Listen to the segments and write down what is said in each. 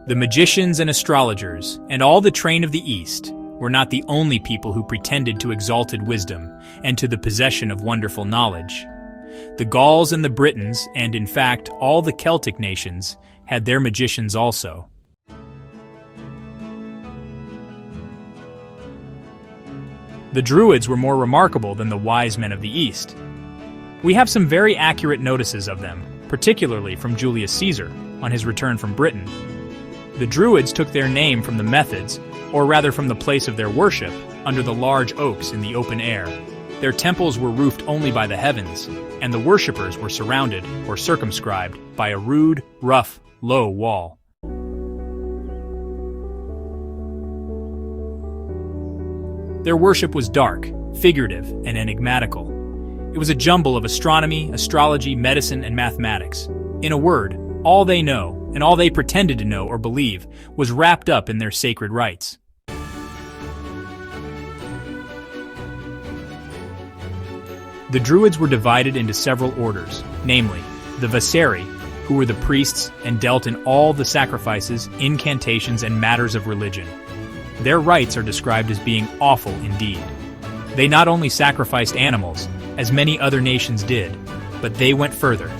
The magicians and astrologers, and all the train of the East, were not the only people who pretended to exalted wisdom and to the possession of wonderful knowledge. The Gauls and the Britons, and in fact all the Celtic nations, had their magicians also. The Druids were more remarkable than the wise men of the East. We have some very accurate notices of them, particularly from Julius Caesar, on his return from Britain. The Druids took their name from the methods, or rather from the place of their worship, under the large oaks in the open air. Their temples were roofed only by the heavens, and the worshippers were surrounded, or circumscribed, by a rude, rough, low wall. Their worship was dark, figurative, and enigmatical. It was a jumble of astronomy, astrology, medicine, and mathematics. In a word, all they know, and all they pretended to know or believe, was wrapped up in their sacred rites. The Druids were divided into several orders, namely, the Vasari, who were the priests and dealt in all the sacrifices, incantations, and matters of religion. Their rites are described as being awful indeed. They not only sacrificed animals, as many other nations did, but they went further,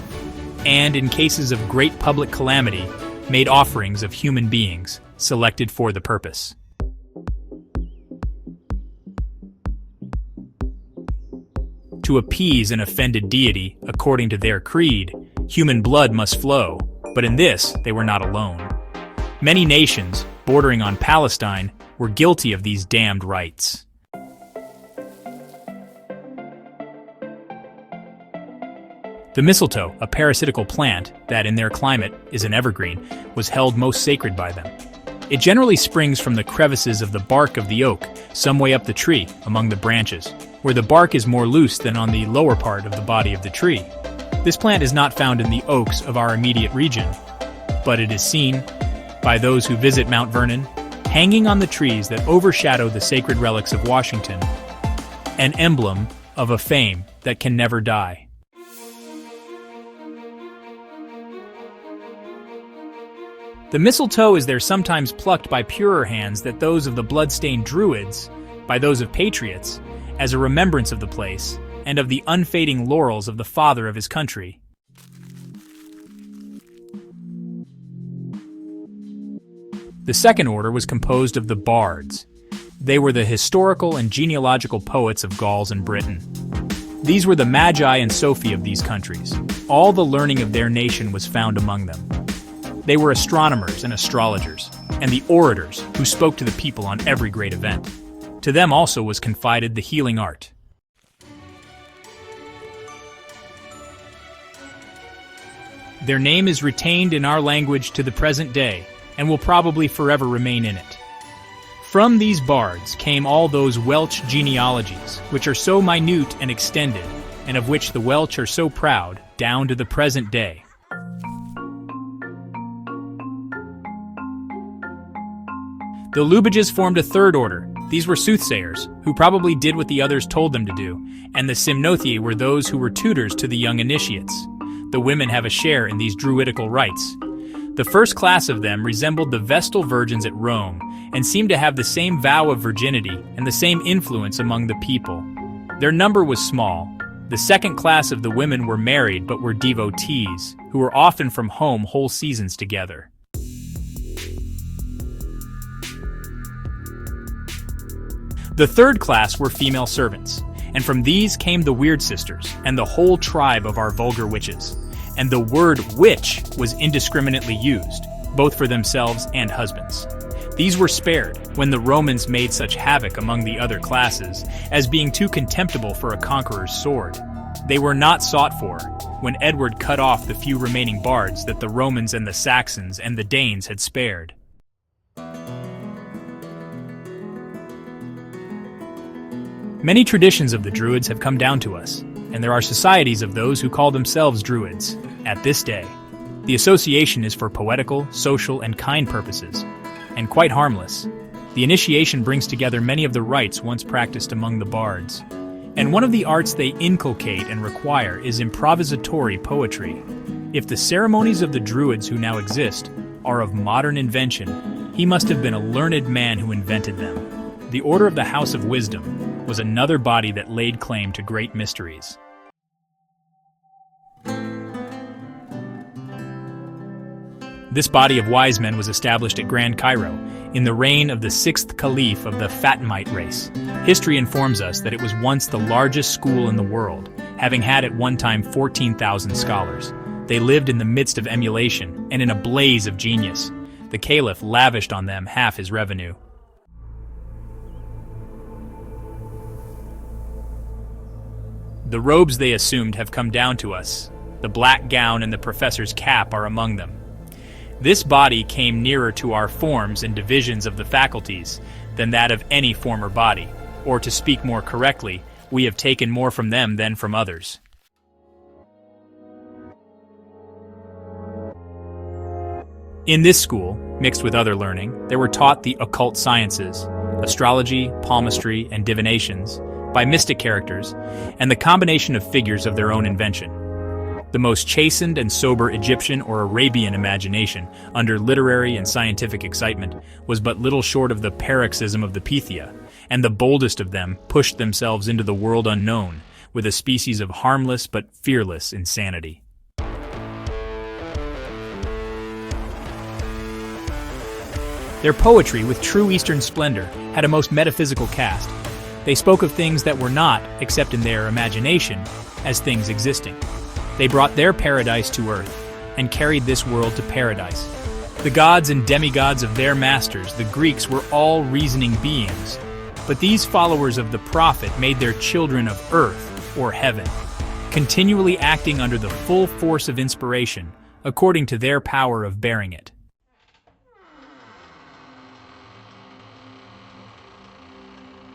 and in cases of great public calamity, made offerings of human beings, selected for the purpose. To appease an offended deity, according to their creed, human blood must flow, but in this they were not alone. Many nations, bordering on Palestine, were guilty of these damned rites. The mistletoe, a parasitical plant that, in their climate, is an evergreen, was held most sacred by them. It generally springs from the crevices of the bark of the oak, some way up the tree, among the branches, where the bark is more loose than on the lower part of the body of the tree. This plant is not found in the oaks of our immediate region, but it is seen, by those who visit Mount Vernon, hanging on the trees that overshadow the sacred relics of Washington, an emblem of a fame that can never die. The mistletoe is there sometimes plucked by purer hands than those of the blood-stained Druids, by those of patriots, as a remembrance of the place, and of the unfading laurels of the father of his country. The second order was composed of the bards. They were the historical and genealogical poets of Gauls and Britain. These were the magi and Sophi of these countries. All the learning of their nation was found among them. They were astronomers and astrologers, and the orators who spoke to the people on every great event. To them also was confided the healing art. Their name is retained in our language to the present day, and will probably forever remain in it. From these bards came all those Welsh genealogies, which are so minute and extended, and of which the Welsh are so proud, down to the present day. The Lubages formed a third order. These were soothsayers, who probably did what the others told them to do, and the Simnothi were those who were tutors to the young initiates. The women have a share in these druidical rites. The first class of them resembled the Vestal virgins at Rome, and seemed to have the same vow of virginity and the same influence among the people. Their number was small. The second class of the women were married but were devotees, who were often from home whole seasons together. The third class were female servants, and from these came the Weird Sisters, and the whole tribe of our vulgar witches. And the word witch was indiscriminately used, both for themselves and husbands. These were spared when the Romans made such havoc among the other classes as being too contemptible for a conqueror's sword. They were not sought for when Edward cut off the few remaining bards that the Romans and the Saxons and the Danes had spared. Many traditions of the Druids have come down to us, and there are societies of those who call themselves Druids, at this day. The association is for poetical, social, and kind purposes, and quite harmless. The initiation brings together many of the rites once practiced among the bards, and one of the arts they inculcate and require is improvisatory poetry. If the ceremonies of the Druids who now exist are of modern invention, he must have been a learned man who invented them. The Order of the House of Wisdom was another body that laid claim to great mysteries. This body of wise men was established at Grand Cairo in the reign of the 6th Caliph of the Fatimite race. History informs us that it was once the largest school in the world, having had at one time 14,000 scholars. They lived in the midst of emulation and in a blaze of genius. The Caliph lavished on them half his revenue. The robes they assumed have come down to us. The black gown and the professor's cap are among them. This body came nearer to our forms and divisions of the faculties than that of any former body, or to speak more correctly, we have taken more from them than from others. In this school, mixed with other learning, there were taught the occult sciences, astrology, palmistry, and divinations, by mystic characters, and the combination of figures of their own invention. The most chastened and sober Egyptian or Arabian imagination, under literary and scientific excitement, was but little short of the paroxysm of the Pythia, and the boldest of them pushed themselves into the world unknown, with a species of harmless but fearless insanity. Their poetry, with true Eastern splendor, had a most metaphysical cast. They spoke of things that were not, except in their imagination, as things existing. They brought their paradise to earth, and carried this world to paradise. The gods and demigods of their masters, the Greeks, were all reasoning beings, but these followers of the prophet made their children of earth, or heaven, continually acting under the full force of inspiration, according to their power of bearing it.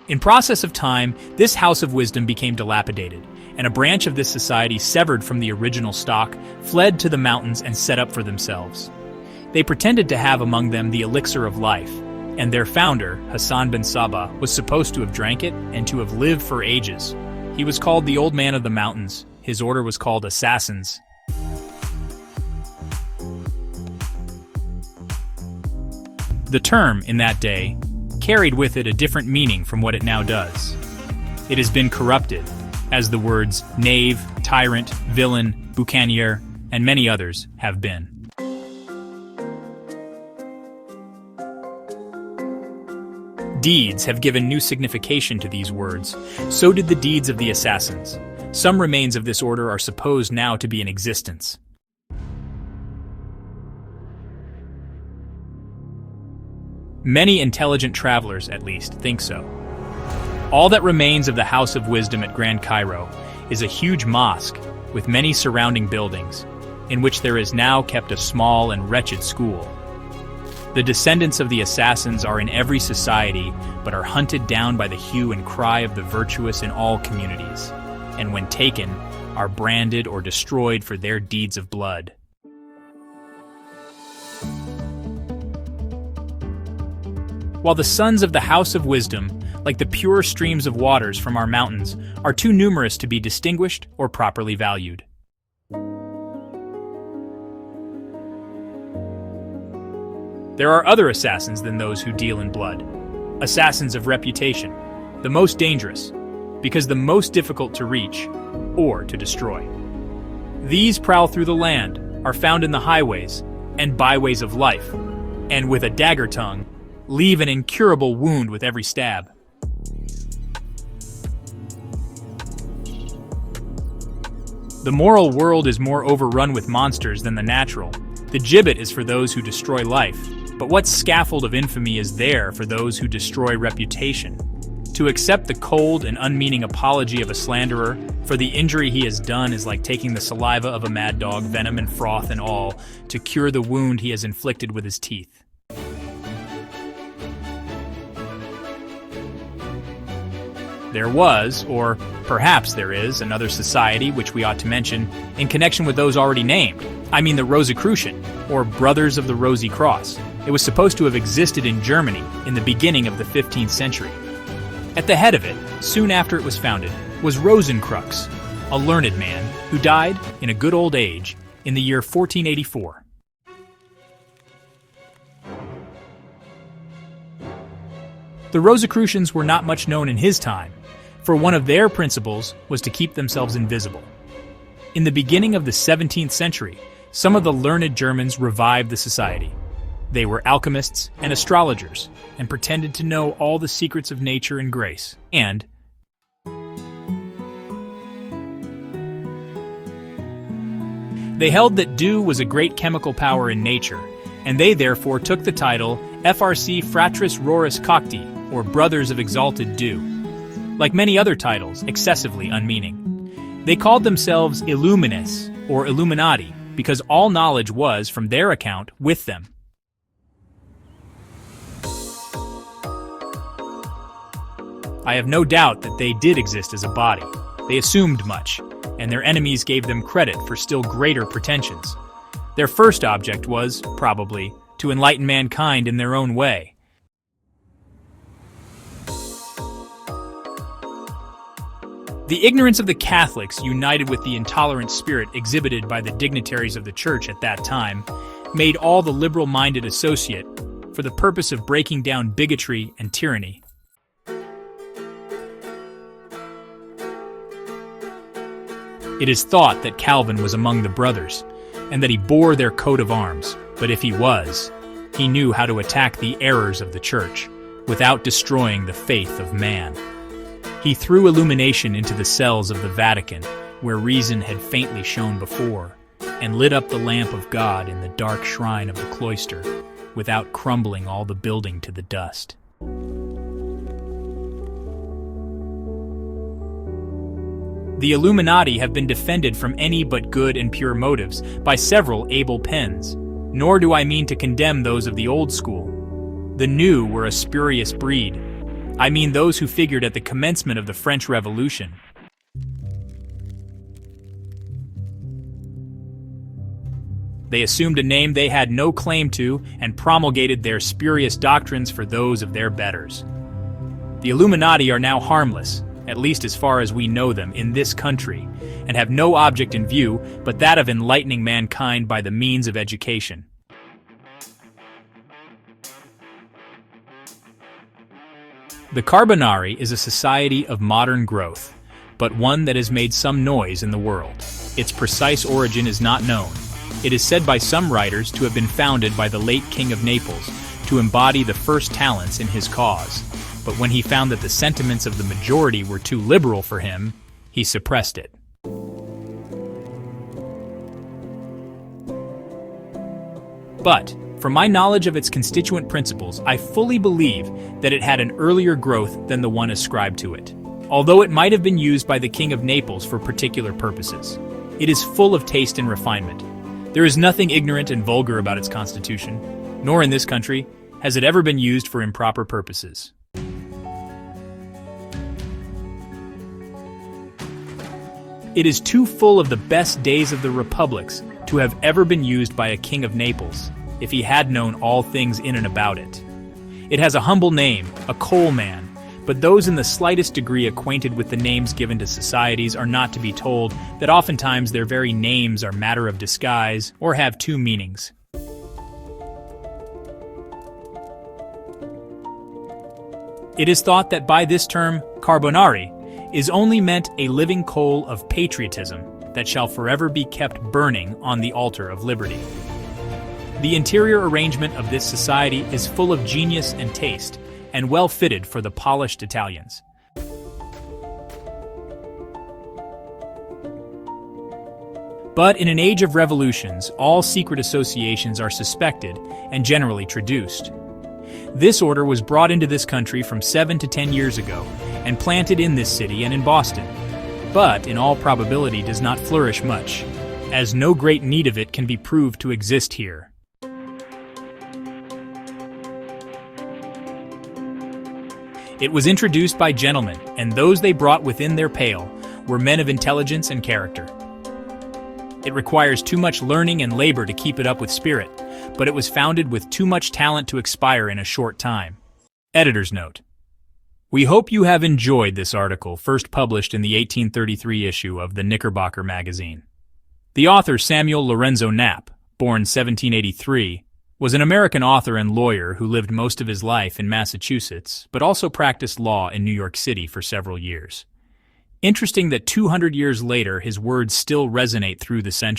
In process of time, this house of wisdom became dilapidated, and a branch of this society, severed from the original stock, fled to the mountains and set up for themselves. They pretended to have among them the elixir of life, and their founder, Hassan bin Sabah, was supposed to have drank it and to have lived for ages. He was called the Old Man of the Mountains. His order was called Assassins. The term, in that day, carried with it a different meaning from what it now does. It has been corrupted, as the words knave, tyrant, villain, boucanier, and many others have been. Deeds have given new signification to these words. So did the deeds of the assassins. Some remains of this order are supposed now to be in existence. Many intelligent travelers, at least, think so. All that remains of the House of Wisdom at Grand Cairo is a huge mosque with many surrounding buildings, in which there is now kept a small and wretched school. The descendants of the assassins are in every society, but are hunted down by the hue and cry of the virtuous in all communities, and when taken, are branded or destroyed for their deeds of blood. While the sons of the House of Wisdom, like the pure streams of waters from our mountains, are too numerous to be distinguished or properly valued. There are other assassins than those who deal in blood. Assassins of reputation, the most dangerous, because the most difficult to reach or to destroy. These prowl through the land, are found in the highways and byways of life, and with a dagger tongue, leave an incurable wound with every stab. The moral world is more overrun with monsters than the natural. The gibbet is for those who destroy life, but what scaffold of infamy is there for those who destroy reputation? To accept the cold and unmeaning apology of a slanderer for the injury he has done is like taking the saliva of a mad dog, venom and froth and all, to cure the wound he has inflicted with his teeth. There was, or perhaps there is, another society which we ought to mention in connection with those already named. I mean the Rosicrucian, or Brothers of the Rosy Cross. It was supposed to have existed in Germany in the beginning of the 15th century. At the head of it, soon after it was founded, was Rosicrucianism, a learned man who died in a good old age in the year 1484. The Rosicrucians were not much known in his time, for one of their principles was to keep themselves invisible. In the beginning of the 17th century, some of the learned Germans revived the society. They were alchemists and astrologers, and pretended to know all the secrets of nature and grace. And they held that dew was a great chemical power in nature, and they therefore took the title FRC Fratris Roris Cocti, or Brothers of Exalted Dew. Like many other titles, excessively unmeaning. They called themselves Illuminis, or Illumnati, because all knowledge was, from their account, with them. I have no doubt that they did exist as a body. They assumed much, and their enemies gave them credit for still greater pretensions. Their first object was, probably, to enlighten mankind in their own way. The ignorance of the Catholics, united with the intolerant spirit exhibited by the dignitaries of the Church at that time, made all the liberal-minded associate for the purpose of breaking down bigotry and tyranny. It is thought that Calvin was among the brothers, and that he bore their coat of arms, but if he was, he knew how to attack the errors of the Church without destroying the faith of man. He threw illumination into the cells of the Vatican, where reason had faintly shone before, and lit up the lamp of God in the dark shrine of the cloister, without crumbling all the building to the dust. The Illuminati have been defended from any but good and pure motives by several able pens, nor do I mean to condemn those of the old school. The new were a spurious breed. I mean those who figured at the commencement of the French Revolution. They assumed a name they had no claim to and promulgated their spurious doctrines for those of their betters. The Illuminati are now harmless, at least as far as we know them in this country, and have no object in view but that of enlightening mankind by the means of education. The Carbonari is a society of modern growth, but one that has made some noise in the world. Its precise origin is not known. It is said by some writers to have been founded by the late King of Naples to embody the first talents in his cause. But when he found that the sentiments of the majority were too liberal for him, he suppressed it. But, from my knowledge of its constituent principles, I fully believe that it had an earlier growth than the one ascribed to it, although it might have been used by the King of Naples for particular purposes. It is full of taste and refinement. There is nothing ignorant and vulgar about its constitution, nor in this country has it ever been used for improper purposes. It is too full of the best days of the republics to have ever been used by a king of Naples, if he had known all things in and about it. It has a humble name, a coal man, but those in the slightest degree acquainted with the names given to societies are not to be told that oftentimes their very names are matter of disguise or have two meanings. It is thought that by this term, Carbonari, is only meant a living coal of patriotism that shall forever be kept burning on the altar of liberty. The interior arrangement of this society is full of genius and taste, and well fitted for the polished Italians. But in an age of revolutions, all secret associations are suspected and generally traduced. This order was brought into this country from 7 to 10 years ago, and planted in this city and in Boston, but in all probability does not flourish much, as no great need of it can be proved to exist here. It was introduced by gentlemen, and those they brought within their pale were men of intelligence and character. It requires too much learning and labor to keep it up with spirit, but it was founded with too much talent to expire in a short time. Editor's note. We hope you have enjoyed this article, first published in the 1833 issue of the Knickerbocker magazine. The author, Samuel Lorenzo Knapp, born 1783, was an American author and lawyer who lived most of his life in Massachusetts, but also practiced law in New York City for several years. Interesting that 200 years later his words still resonate through the centuries.